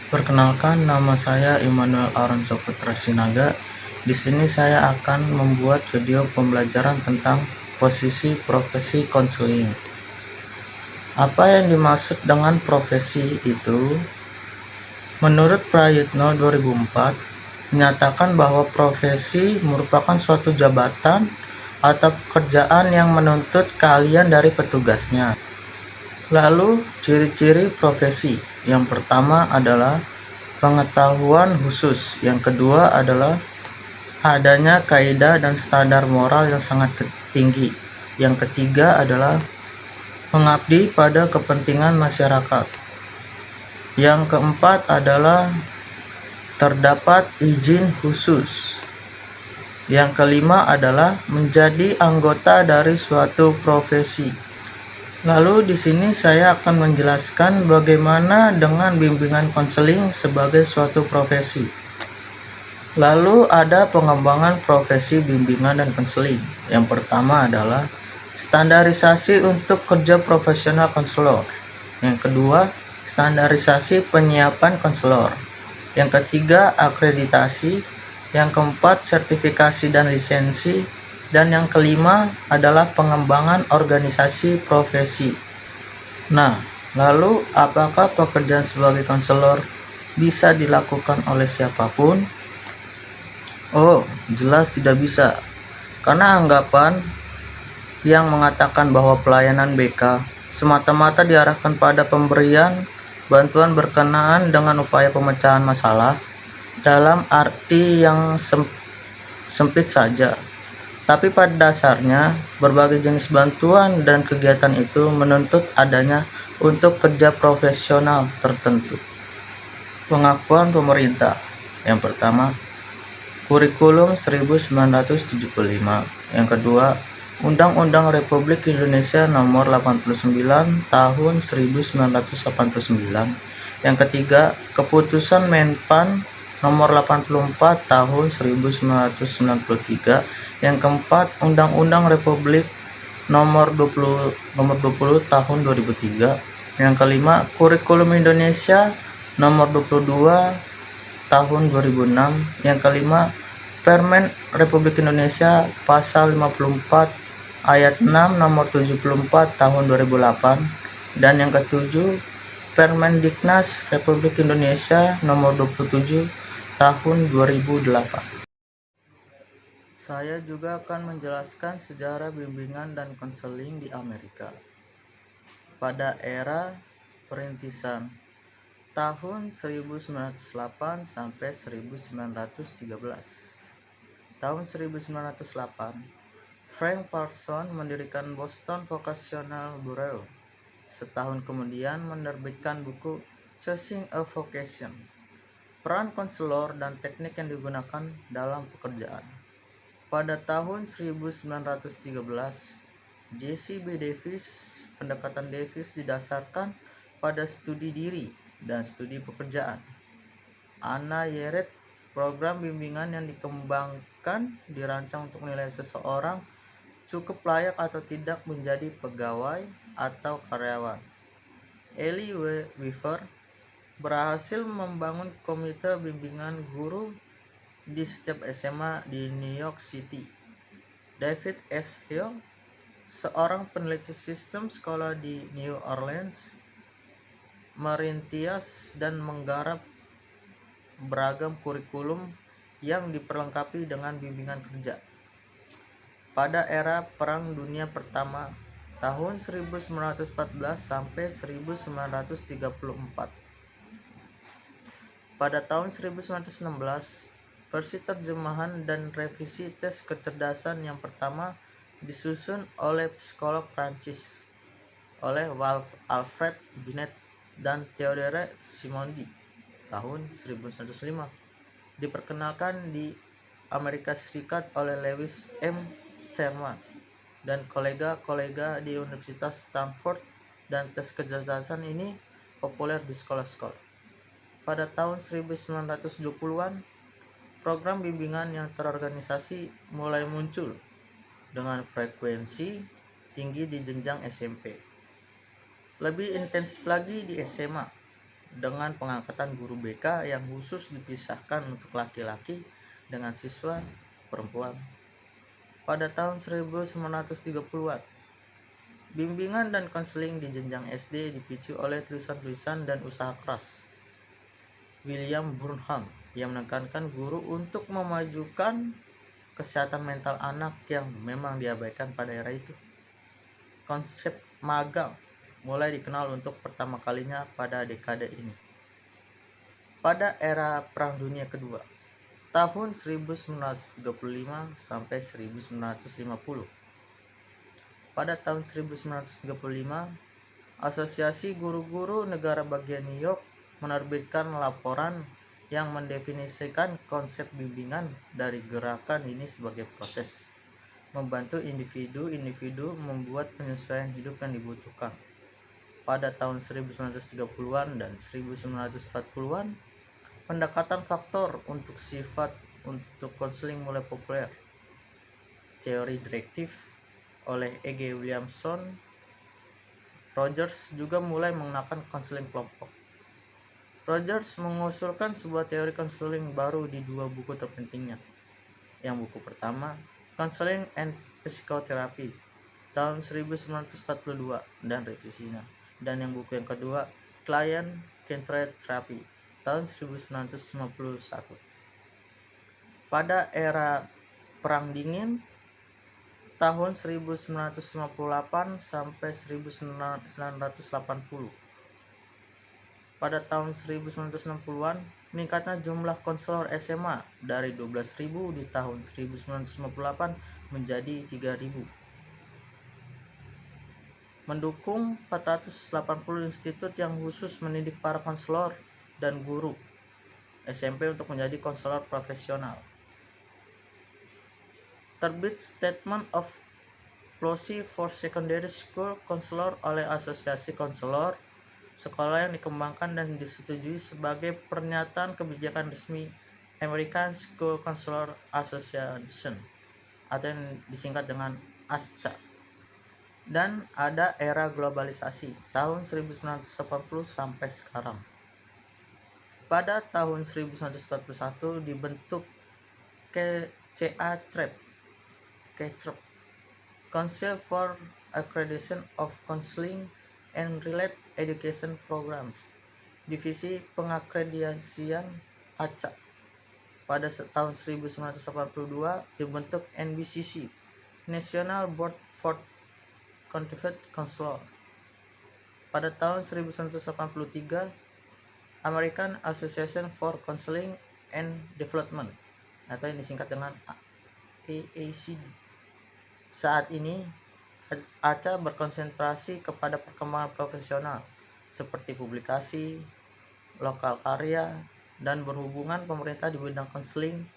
Perkenalkan, nama saya Immanuel Aaron Saputra Sinaga. Di sini saya akan membuat video pembelajaran tentang posisi profesi konseling. Apa yang dimaksud dengan profesi itu? Menurut Prayitno 2004, menyatakan bahwa profesi merupakan suatu jabatan atau pekerjaan yang menuntut keahlian dari petugasnya. Lalu, ciri-ciri profesi. Yang pertama adalah pengetahuan khusus. Yang kedua adalah adanya kaidah dan standar moral yang sangat tinggi. Yang ketiga adalah mengabdi pada kepentingan masyarakat. Yang keempat adalah terdapat izin khusus. Yang kelima adalah menjadi anggota dari suatu profesi. Lalu di sini saya akan menjelaskan bagaimana dengan bimbingan konseling sebagai suatu profesi. Lalu ada pengembangan profesi bimbingan dan konseling. Yang pertama adalah standarisasi untuk kerja profesional konselor. Yang kedua, standarisasi penyiapan konselor. Yang ketiga, akreditasi. Yang keempat, sertifikasi dan lisensi. Dan yang kelima adalah pengembangan organisasi profesi. Nah, lalu apakah pekerjaan sebagai konselor bisa dilakukan oleh siapapun? Oh, jelas tidak bisa. Karena anggapan yang mengatakan bahwa pelayanan BK semata-mata diarahkan pada pemberian bantuan berkenaan dengan upaya pemecahan masalah dalam arti yang sempit saja. Tapi pada dasarnya, berbagai jenis bantuan dan kegiatan itu menuntut adanya untuk kerja profesional tertentu. Pengakuan pemerintah. Yang pertama, Kurikulum 1975. Yang kedua, Undang-Undang Republik Indonesia Nomor 89 Tahun 1989. Yang ketiga, Keputusan Menpan Nomor 84 Tahun 1993. Yang keempat, Undang-Undang Republik Nomor 20 Tahun 2003. Yang kelima, Kurikulum Indonesia Nomor 22 Tahun 2006. Yang kelima, Permen Republik Indonesia Pasal 54 Ayat 6 Nomor 74 Tahun 2008. Dan yang ketujuh, Permendiknas Republik Indonesia Nomor 27 Tahun 2008. Saya juga akan menjelaskan sejarah bimbingan dan konseling di Amerika. Pada era perintisan tahun 1908 sampai 1913. Tahun 1908, Frank Parsons mendirikan Boston Vocational Bureau. Setahun kemudian menerbitkan buku Choosing a Vocation, peran konselor dan teknik yang digunakan dalam pekerjaan. Pada tahun 1913, Jesse B. Davis, pendekatan Davis didasarkan pada studi diri dan studi pekerjaan. Anna Yeret, program bimbingan yang dikembangkan dirancang untuk menilai seseorang cukup layak atau tidak menjadi pegawai atau karyawan. Ellie Weaver berhasil membangun komite bimbingan guru di setiap SMA di New York City. David S. Hill, seorang peneliti sistem sekolah di New Orleans, merintias dan menggarap beragam kurikulum yang diperlengkapi dengan bimbingan kerja. Pada era Perang Dunia Pertama, tahun 1914 sampai 1934. Pada tahun 1916, versi terjemahan dan revisi tes kecerdasan yang pertama disusun oleh psikolog Prancis, oleh Alfred Binet dan Theodore Simondi tahun 1905. Diperkenalkan di Amerika Serikat oleh Lewis M. Terman dan kolega-kolega di Universitas Stanford, dan tes kecerdasan ini populer di sekolah-sekolah. Pada tahun 1920-an, program bimbingan yang terorganisasi mulai muncul dengan frekuensi tinggi di jenjang SMP. Lebih intensif lagi di SMA, dengan pengangkatan guru BK yang khusus dipisahkan untuk laki-laki dengan siswa perempuan. Pada tahun 1930-an, bimbingan dan konseling di jenjang SD dipicu oleh tulisan-tulisan dan usaha keras William Burnham yang menekankan guru untuk memajukan kesehatan mental anak yang memang diabaikan pada era itu. Konsep magang mulai dikenal untuk pertama kalinya pada dekade ini. Pada era Perang Dunia Kedua, tahun 1935 sampai 1950. Pada tahun 1935, Asosiasi Guru-Guru Negara Bagian New York menerbitkan laporan yang mendefinisikan konsep bimbingan dari gerakan ini sebagai proses membantu individu-individu membuat penyesuaian hidup yang dibutuhkan. Pada tahun 1930-an dan 1940-an, pendekatan faktor untuk sifat untuk konseling mulai populer. Teori direktif oleh E.G. Williamson Rogers juga mulai menggunakan konseling kelompok. Rogers mengusulkan sebuah teori konseling baru di dua buku terpentingnya. Yang buku pertama, Counseling and Psychotherapy, tahun 1942 dan revisinya. Dan yang buku yang kedua, Client-Centered Therapy, tahun 1951. Pada era Perang Dingin, tahun 1958 sampai 1980. Pada tahun 1960-an, meningkatnya jumlah konselor SMA dari 12.000 di tahun 1958 menjadi 3.000. Mendukung 480 institut yang khusus mendidik para konselor dan guru SMP untuk menjadi konselor profesional. Terbit Statement of Policy for Secondary School Counselor oleh Asosiasi Konselor Sekolah yang dikembangkan dan disetujui sebagai pernyataan kebijakan resmi American School Counselor Association atau yang disingkat dengan ASCA. Dan ada era globalisasi tahun 1980 sampai sekarang. Pada tahun 1941 dibentuk CACREP, Council for Accreditation of Counseling and Related Education Programs, Divisi Pengakreditasian ACA. Pada tahun 1982 dibentuk NBCC, National Board for Certified Counselor. Pada tahun 1983 American Association for Counseling and Development atau yang disingkat dengan AACD. Saat ini ACA berkonsentrasi kepada perkembangan profesional seperti publikasi, lokal karya, dan berhubungan pemerintah di bidang konseling,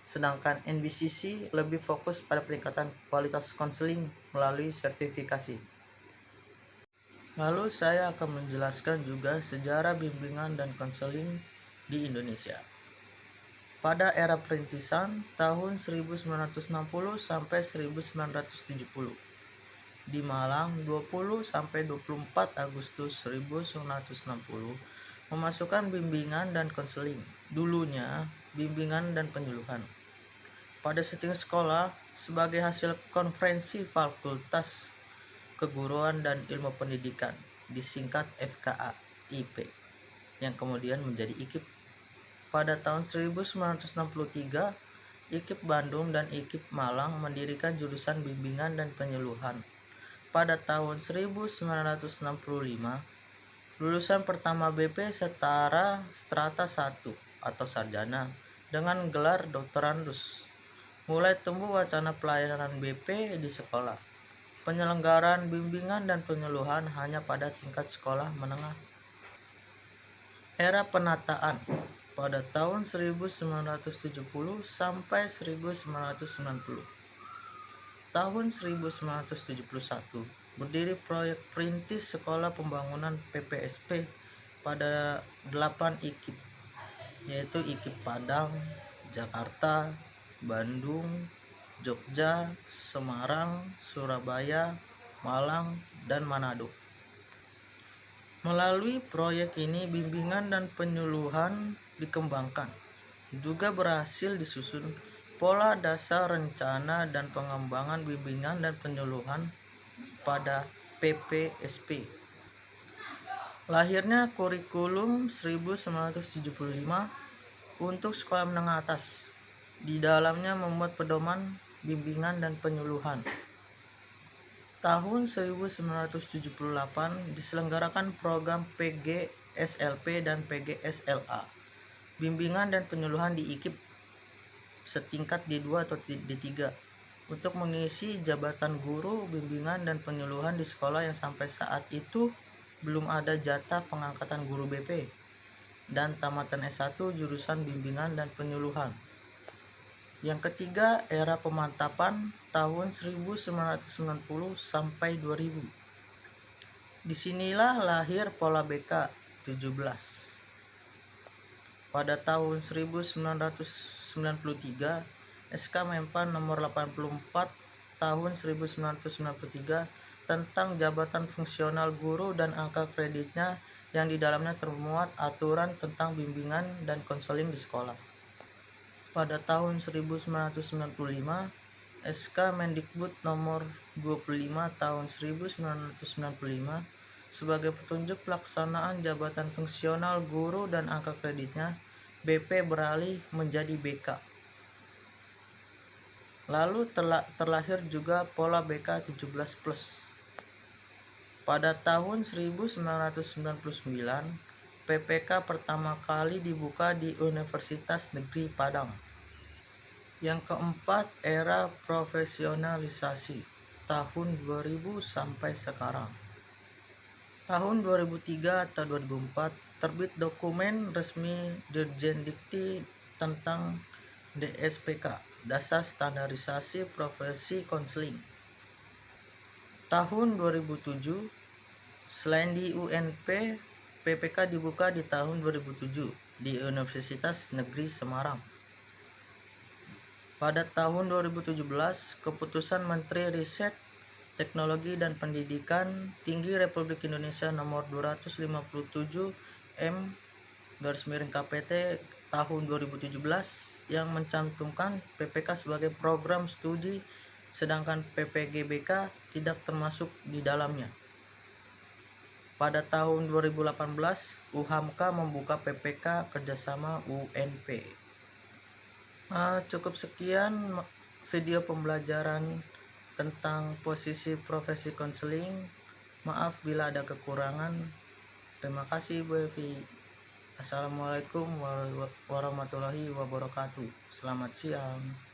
sedangkan NBCC lebih fokus pada peningkatan kualitas konseling melalui sertifikasi. Lalu saya akan menjelaskan juga sejarah bimbingan dan konseling di Indonesia. Pada era perintisan tahun 1960 sampai 1970. Di Malang 20 sampai 24 Agustus 1960 memasukkan bimbingan dan konseling. Dulunya bimbingan dan penyuluhan. Pada setting sekolah sebagai hasil konferensi Fakultas Keguruan dan Ilmu Pendidikan disingkat FKA IP yang kemudian menjadi IKIP. Pada tahun 1963, IKIP Bandung dan IKIP Malang mendirikan jurusan bimbingan dan penyuluhan. Pada tahun 1965, lulusan pertama BP setara strata 1 atau sarjana dengan gelar doktorandus. Mulai tumbuh wacana pelayanan BP di sekolah. Penyelenggaraan bimbingan dan penyuluhan hanya pada tingkat sekolah menengah. Era penataan pada tahun 1970 sampai 1990. Tahun 1971 berdiri proyek perintis Sekolah Pembangunan PPSP pada 8 IKIP, yaitu IKIP Padang, Jakarta, Bandung, Jogja, Semarang, Surabaya, Malang, dan Manado. Melalui proyek ini, bimbingan dan penyuluhan dikembangkan. Juga berhasil disusun pola dasar rencana dan pengembangan bimbingan dan penyuluhan pada PPSP. Lahirnya kurikulum 1975 untuk sekolah menengah atas. Di dalamnya memuat pedoman bimbingan dan penyuluhan. Tahun 1978 diselenggarakan program PGSLP dan PGSLA. Bimbingan dan penyuluhan di IKIP setingkat D2 atau D3 untuk mengisi jabatan guru bimbingan dan penyuluhan di sekolah yang sampai saat itu belum ada jatah pengangkatan guru BP dan tamatan S1 jurusan bimbingan dan penyuluhan. Yang ketiga, era pemantapan tahun 1990 sampai 2000. Disinilah lahir pola BK 17. Pada tahun 1993, SK Menpan nomor 84 tahun 1993 tentang jabatan fungsional guru dan angka kreditnya yang di dalamnya termuat aturan tentang bimbingan dan konseling di sekolah. Pada tahun 1995, SK Mendikbud nomor 25 tahun 1995 sebagai petunjuk pelaksanaan jabatan fungsional guru dan angka kreditnya, BP beralih menjadi BK. Lalu terlahir juga pola BK 17+. Pada tahun 1999, PPK pertama kali dibuka di Universitas Negeri Padang. Yang keempat, era profesionalisasi tahun 2000 sampai sekarang. Tahun 2003 atau 2004 terbit dokumen resmi Dirjen Dikti tentang DSPK, Dasar Standarisasi Profesi Konseling. Tahun 2007, selain di UNP, PPK dibuka di tahun 2007 di Universitas Negeri Semarang. Pada tahun 2017, Keputusan Menteri Riset, Teknologi dan Pendidikan Tinggi Republik Indonesia nomor 257 M/KPT tahun 2017 yang mencantumkan PPK sebagai program studi, sedangkan PPGBK tidak termasuk di dalamnya. Pada tahun 2018, UHAMKA membuka PPK kerjasama UNP. Cukup sekian video pembelajaran tentang posisi profesi konseling. Maaf bila ada kekurangan. Terima kasih Bu Evi. Assalamualaikum warahmatullahi wabarakatuh. Selamat siang.